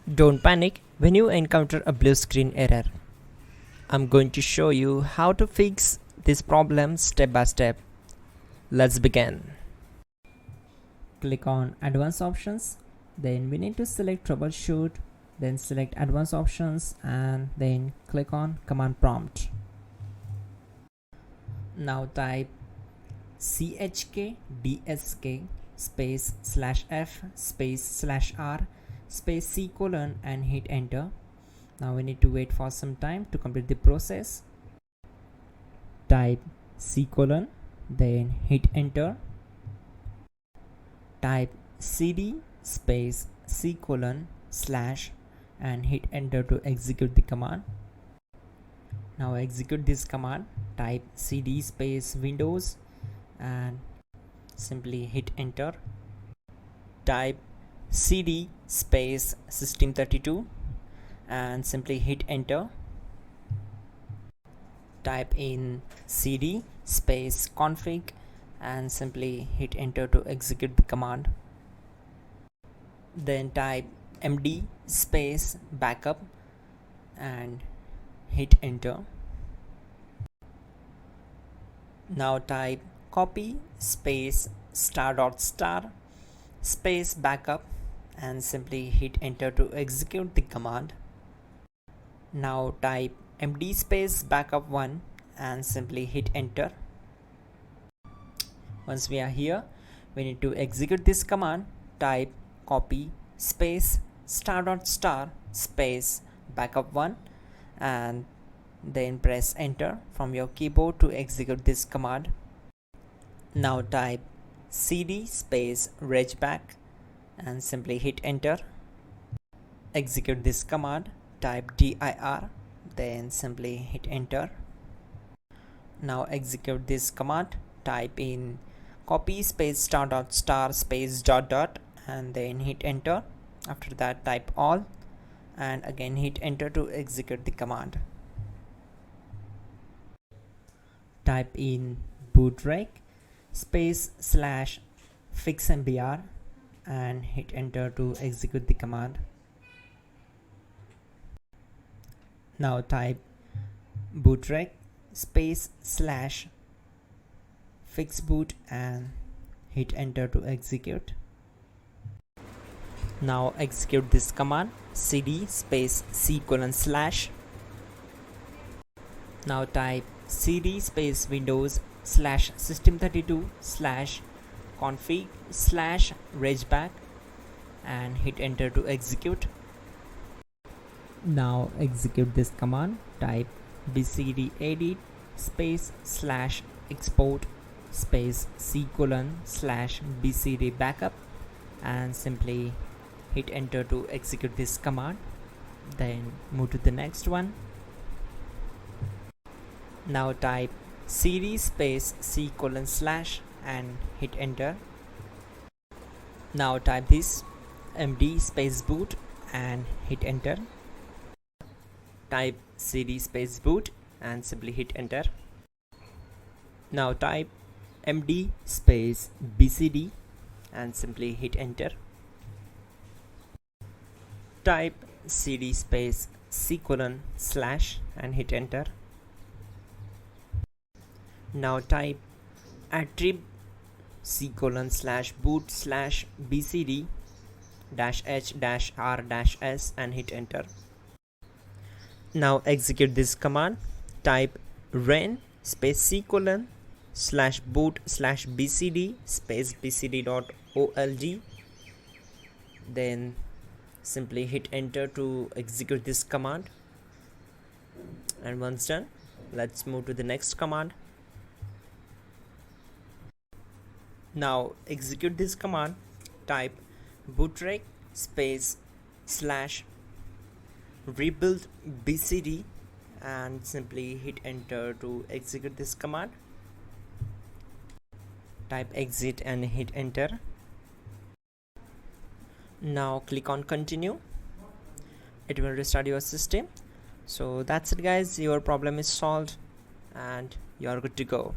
Don't panic when you encounter a blue screen error. I'm going to show you how to fix this problem step by step. Let's begin. Click on Advanced Options. Then we need to select Troubleshoot. Then select Advanced Options and then click on Command Prompt. Now type chkdsk space /f space /r space C colon and hit enter. Now we need to wait for some time to complete the process. Type C colon, then hit enter. Type cd space C colon / and hit enter to execute the command. Now execute this command. Type cd space Windows and simply hit enter. Type cd space System32 and simply hit enter. Type in cd space config and simply hit enter to execute the command. Then type md space backup and hit enter. Now type copy space ** space backup and simply hit enter to execute the command. Now type md space backup1 and simply hit enter. Once we are here, we need to execute this command. Type copy space ** space backup1 and then press enter from your keyboard to execute this command. Now type cd space regback and simply hit enter. Execute this command. Type dir then simply hit enter. Now execute this command. Type in copy space ** space ... and then hit enter. After that type all and again hit enter to execute the command. Type in bootrec space /fixmbr and hit enter to execute the command. Now type bootrec space /fixboot and hit enter to execute. Now execute this command. Cd space C colon /. Now type cd space Windows /System32 /config /regback and hit enter to execute. Now execute this command. Type bcd edit space /export space C colon /bcd backup and simply hit enter to execute this command. Then move to the next one. Now type cd space C colon / and hit enter. Now type this md space boot and hit enter. Type cd space boot and simply hit enter. Now type md space bcd and simply hit enter. Type cd space C colon / and hit enter. Now type attrib C colon /boot /bcd -h -r -s and hit enter. Now execute this command. Type ren space C colon /boot /bcd space bcd.old. Then simply hit enter to execute this command. And once done, let's move to the next command. Now execute this command. Type bootrec space /rebuild bcd and simply hit enter to execute this command. Type exit and hit enter. Now click on continue. It will restart your system. So that's it guys, your problem is solved and you are good to go.